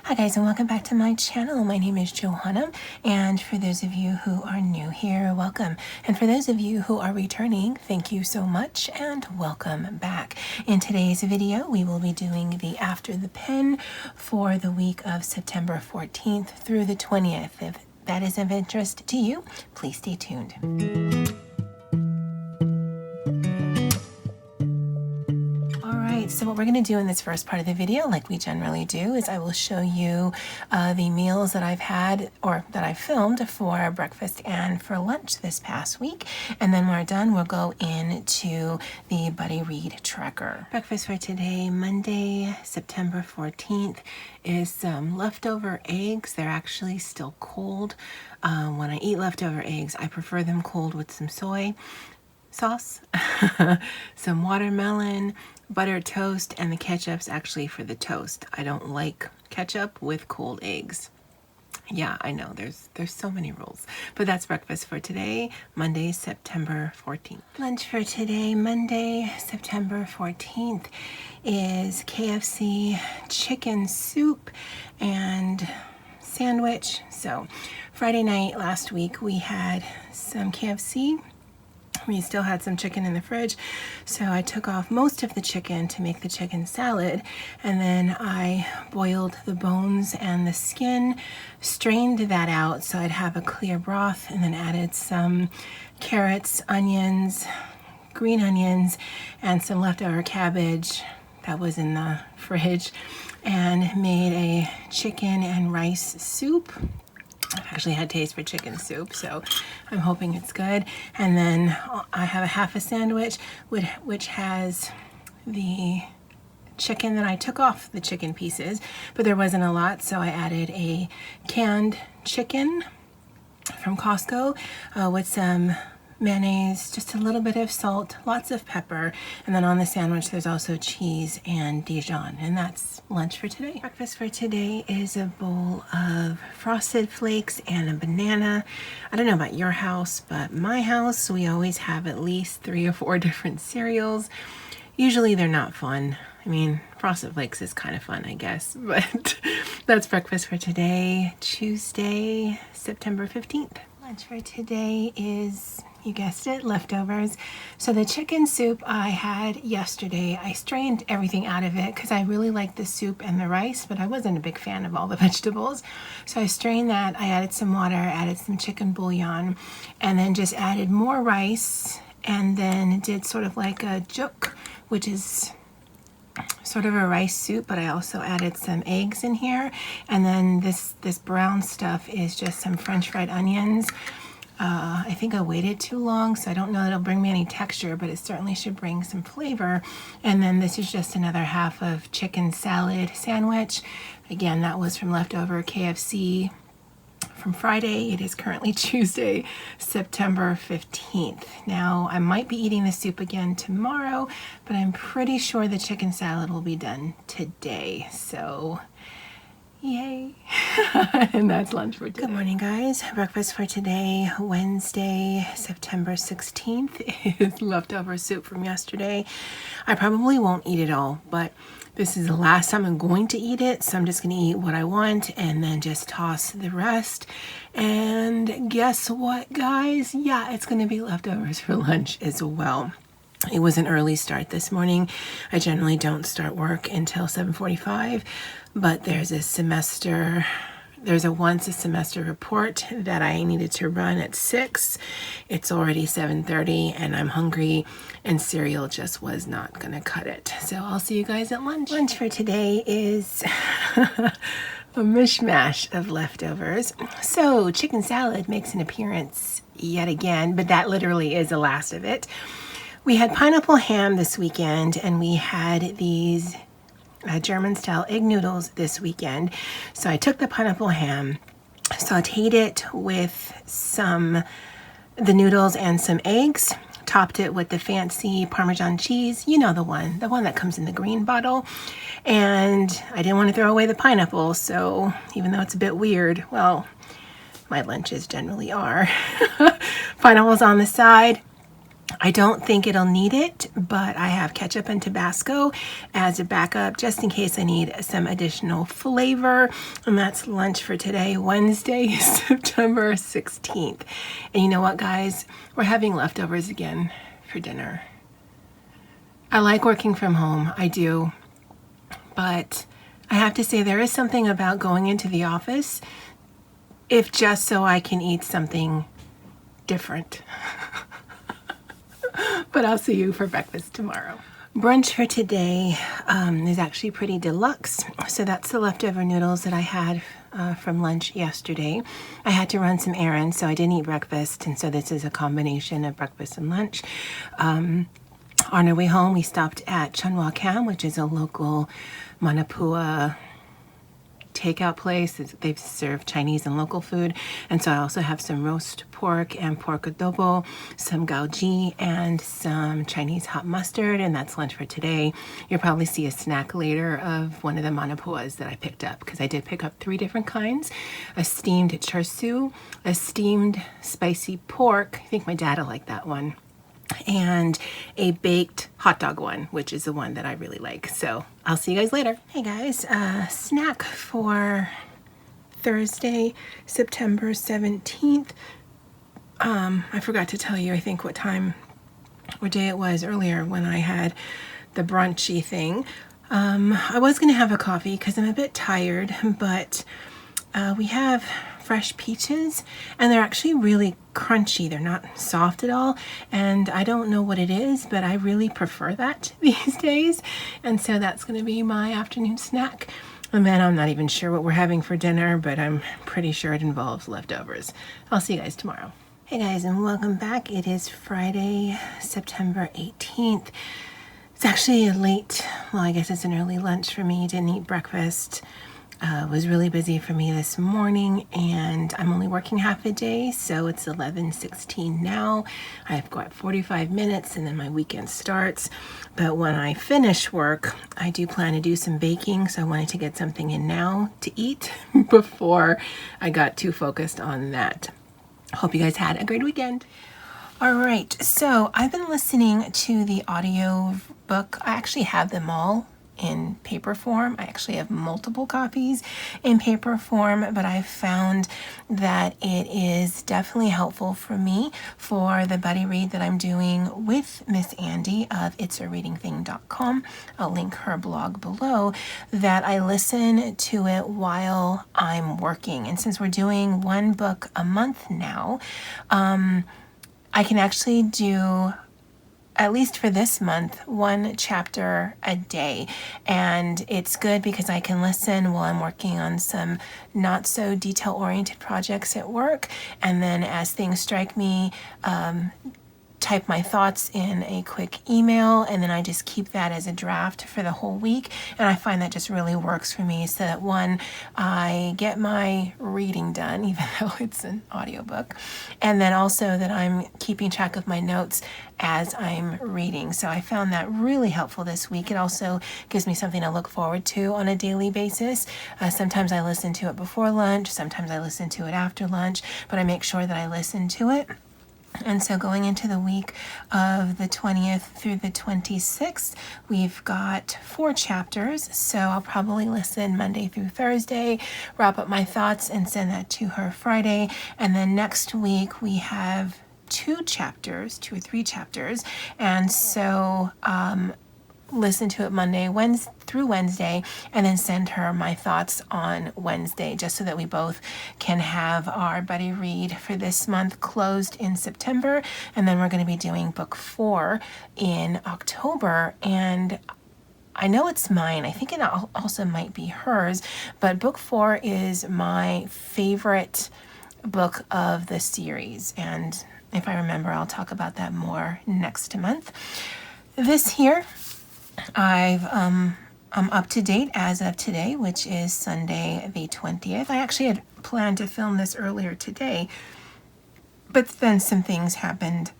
Hi guys, and welcome back to my channel. My name is Johanna, and for those of you who are new here, welcome. And for those of you who are returning, thank you so much and welcome back. In today's video, we will be doing the After the Pen for the week of September 14th through the 20th. If that is of interest to you, please stay tuned. So what we're going to do in this first part of the video, like we generally do, is I will show you the meals that I've had or that I filmed for breakfast and for lunch this past week. And then when we're done, we'll go into the Buddy Read tracker. Breakfast for today, Monday, September 14th, is some leftover eggs. They're actually still cold. When I eat leftover eggs, I prefer them cold with some soy sauce, some watermelon, buttered toast, and the ketchup's actually for the toast. I don't like ketchup with cold eggs. Yeah, I know, there's so many rules. But that's breakfast for today, Monday, September 14th. Lunch for today, Monday, September 14th, is KFC chicken soup and sandwich. So Friday night last week, we had some KFC. We still had some chicken in the fridge, so I took off most of the chicken to make the chicken salad, and then I boiled the bones and the skin, strained that out so I'd have a clear broth, and then added some carrots, onions, green onions, and some leftover cabbage that was in the fridge, and made a chicken and rice soup. I've actually had taste for chicken soup, so I'm hoping it's good. And then I have a half a sandwich which has the chicken that I took off the chicken pieces, but there wasn't a lot, so I added a canned chicken from Costco with some mayonnaise, just a little bit of salt, lots of pepper, and then on the sandwich there's also cheese and Dijon, and that's lunch for today. Breakfast for today is a bowl of Frosted Flakes and a banana. I don't know about your house, but my house, we always have at least 3 or 4 different cereals. Usually they're not fun. I mean, Frosted Flakes is kind of fun, I guess, but that's breakfast for today, Tuesday, September 15th. Lunch for today is, you guessed it, leftovers. So the chicken soup I had yesterday, I strained everything out of it because I really liked the soup and the rice, but I wasn't a big fan of all the vegetables. So I strained that, I added some water, added some chicken bouillon, and then just added more rice, and then did sort of like a juk, which is sort of a rice soup, but I also added some eggs in here. And then this brown stuff is just some French fried onions. I think I waited too long, so I don't know that it'll bring me any texture, but it certainly should bring some flavor. And then this is just another half of chicken salad sandwich. Again, that was from leftover KFC from Friday. It is currently Tuesday, September 15th. Now, I might be eating the soup again tomorrow, but I'm pretty sure the chicken salad will be done today. So, yay. And that's lunch for today. Good morning, guys. Breakfast for today, Wednesday, September 16th, is leftover soup from yesterday. I probably won't eat it all, but this is the last time I'm going to eat it, so I'm just going to eat what I want and then just toss the rest. And guess what, guys? Yeah, it's going to be leftovers for lunch as well. It was an early start this morning. I generally don't start work until 7:45, but there's a once a semester report that I needed to run at 6. It's already 7:30 and I'm hungry, and cereal just was not gonna cut it. So I'll see you guys at lunch. Lunch for today is a mishmash of leftovers. So chicken salad makes an appearance yet again, but that literally is the last of it. We had pineapple ham this weekend, and we had these German-style egg noodles this weekend. So I took the pineapple ham, sauteed it with the noodles and some eggs, topped it with the fancy Parmesan cheese, you know, the one that comes in the green bottle. And I didn't want to throw away the pineapple, so even though it's a bit weird, well, my lunches generally are. Pineapples on the side. I don't think it'll need it, but I have ketchup and Tabasco as a backup just in case I need some additional flavor. And that's lunch for today, Wednesday, September 16th. And you know what, guys? We're having leftovers again for dinner. I like working from home, I do. But I have to say there is something about going into the office if just so I can eat something different. But I'll see you for breakfast tomorrow. Brunch for today is actually pretty deluxe. So that's the leftover noodles that I had from lunch yesterday. I had to run some errands, so I didn't eat breakfast. And so this is a combination of breakfast and lunch. On our way home, we stopped at Chunwa Cam, which is a local Manipua takeout place. They serve Chinese and local food. And so I also have some roast pork and pork adobo, some gaoji, and some Chinese hot mustard. And that's lunch for today. You'll probably see a snack later of one of the manapuas that I picked up, because I did pick up 3 different kinds: a steamed char siu, a steamed spicy pork. I think my dad will like that one, and a baked hot dog one, which is the one that I really like. So I'll see you guys later. Hey guys, snack for Thursday, September 17th. I forgot to tell you, I think, what day it was earlier when I had the brunchy thing. I was gonna have a coffee because I'm a bit tired, but we have fresh peaches and they're actually really crunchy. They're not soft at all, and I don't know what it is, but I really prefer that these days. And so that's going to be my afternoon snack. And then I'm not even sure what we're having for dinner, but I'm pretty sure it involves leftovers. I'll see you guys tomorrow. Hey guys, and welcome back. It is Friday, September 18th. It's actually a late, well, I guess it's an early lunch for me. Didn't eat breakfast. Was really busy for me this morning, and I'm only working half a day, so it's 11:16 now. I've got 45 minutes and then my weekend starts. But when I finish work, I do plan to do some baking, so I wanted to get something in now to eat before I got too focused on that. Hope you guys had a great weekend. All right, so I've been listening to the audio book. I actually have them all in paper form. I actually have multiple copies in paper form, but I've found that it is definitely helpful for me for the buddy read that I'm doing with Miss Andy of itsareadingthing.com. I'll link her blog below, that I listen to it while I'm working. And since we're doing one book a month now, I can actually do, at least for this month, 1 chapter a day. And it's good because I can listen while I'm working on some not so detail-oriented projects at work. And then as things strike me, type my thoughts in a quick email, and then I just keep that as a draft for the whole week. And I find that just really works for me, so that one, I get my reading done, even though it's an audiobook, and then also that I'm keeping track of my notes as I'm reading. So I found that really helpful this week. It also gives me something to look forward to on a daily basis. Sometimes I listen to it before lunch, sometimes I listen to it after lunch, but I make sure that I listen to it. And so going into the week of the 20th through the 26th, we've got 4 chapters. So I'll probably listen Monday through Thursday, wrap up my thoughts, and send that to her Friday. And then next week we have 2 or 3 chapters. And so listen to it Monday, Wednesday through Wednesday, and then send her my thoughts on Wednesday, just so that we both can have our buddy read for this month closed in September. And then we're going to be doing book 4 in October. And I know it's mine. I think it also might be hers, but book 4 is my favorite book of the series. And if I remember, I'll talk about that more next month. This here, I'm up to date as of today, which is Sunday the 20th. I actually had planned to film this earlier today, but then some things happened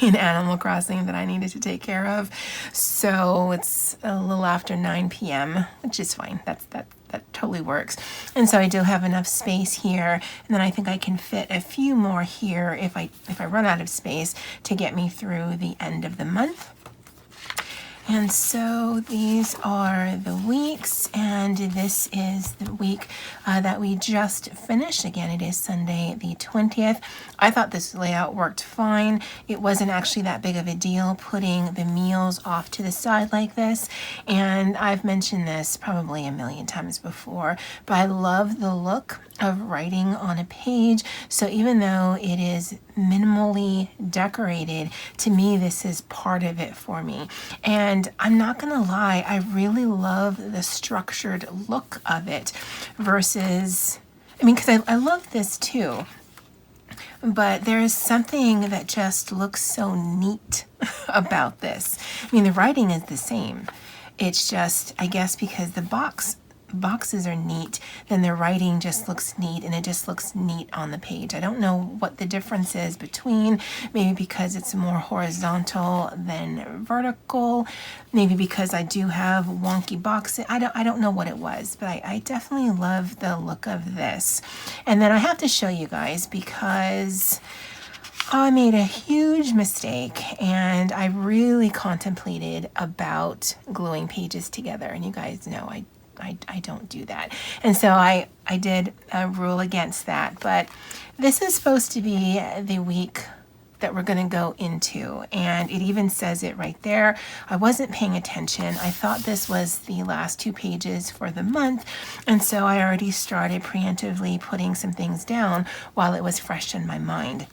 in Animal Crossing that I needed to take care of. So it's a little after 9 p.m., which is fine. that totally works. And so I do have enough space here, and then I think I can fit a few more here if I run out of space to get me through the end of the month. And so these are the weeks, and this is the week that we just finished. Again, it is Sunday the 20th. I thought this layout worked fine. It wasn't actually that big of a deal putting the meals off to the side like this. And I've mentioned this probably a million times before, but I love the look of writing on a page. So even though it is minimally decorated, to me this is part of it for me. And I'm not gonna lie, I really love the structured look of it versus, I mean, because I love this too, but there is something that just looks so neat about this. I mean, the writing is the same. It's just, I guess because the boxes are neat, then the writing just looks neat, and it just looks neat on the page. I don't know what the difference is between, maybe because it's more horizontal than vertical, maybe because I do have wonky boxes. I don't know what it was, but I definitely love the look of this. And then I have to show you guys because I made a huge mistake, and I really contemplated about gluing pages together, and you guys know I don't do that. And so I did rule against that. But this is supposed to be the week that we're going to go into, and it even says it right there. I wasn't paying attention. I thought this was the last 2 pages for the month, and so I already started preemptively putting some things down while it was fresh in my mind.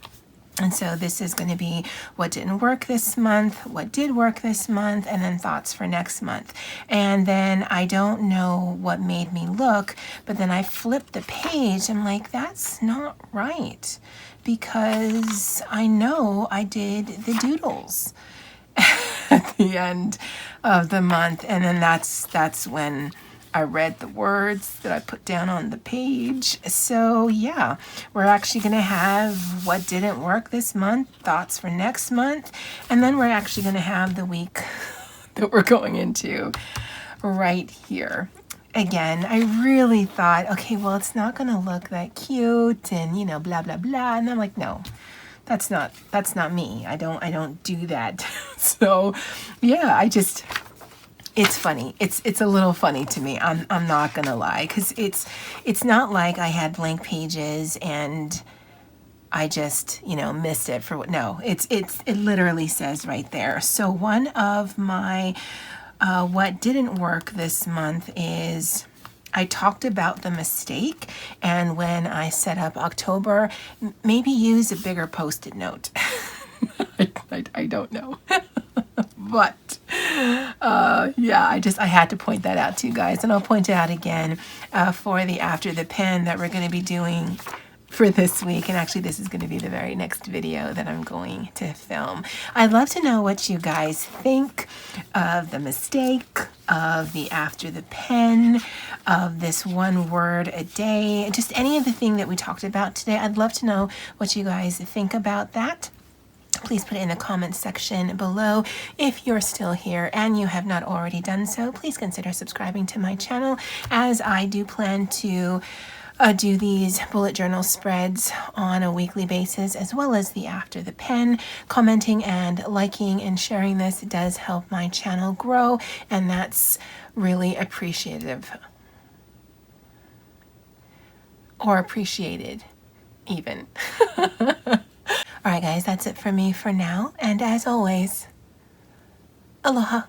And so this is going to be what didn't work this month, what did work this month, and then thoughts for next month. And then I don't know what made me look, but then I flipped the page. I'm like, that's not right, because I know I did the doodles at the end of the month. And then that's when I read the words that I put down on the page. So yeah, we're actually going to have what didn't work this month, thoughts for next month, and then we're actually going to have the week that we're going into right here. Again, I really thought, okay, well, it's not going to look that cute and, you know, blah, blah, blah. And I'm like, no, that's not me. I don't do that. So yeah, it's funny. It's a little funny to me. I'm not gonna lie, because it's not like I had blank pages and I just, you know, missed it for what. No, it literally says right there. So one of my what didn't work this month is I talked about the mistake, and when I set up October, maybe use a bigger Post-it note. I don't know. But yeah, I had to point that out to you guys, and I'll point it out again for the After the Pen that we're going to be doing for this week. And actually, this is going to be the very next video that I'm going to film. I'd love to know what you guys think of the mistake, of the After the Pen, of this 1 word a day, just any of the thing that we talked about today. I'd love to know what you guys think about that. Please put it in the comments section below. If you're still here and you have not already done so, please consider subscribing to my channel, as I do plan to do these bullet journal spreads on a weekly basis, as well as the After the Pen. Commenting and liking and sharing this does help my channel grow, and that's really appreciative, or appreciated even. All right, guys, that's it for me for now. And as always, aloha.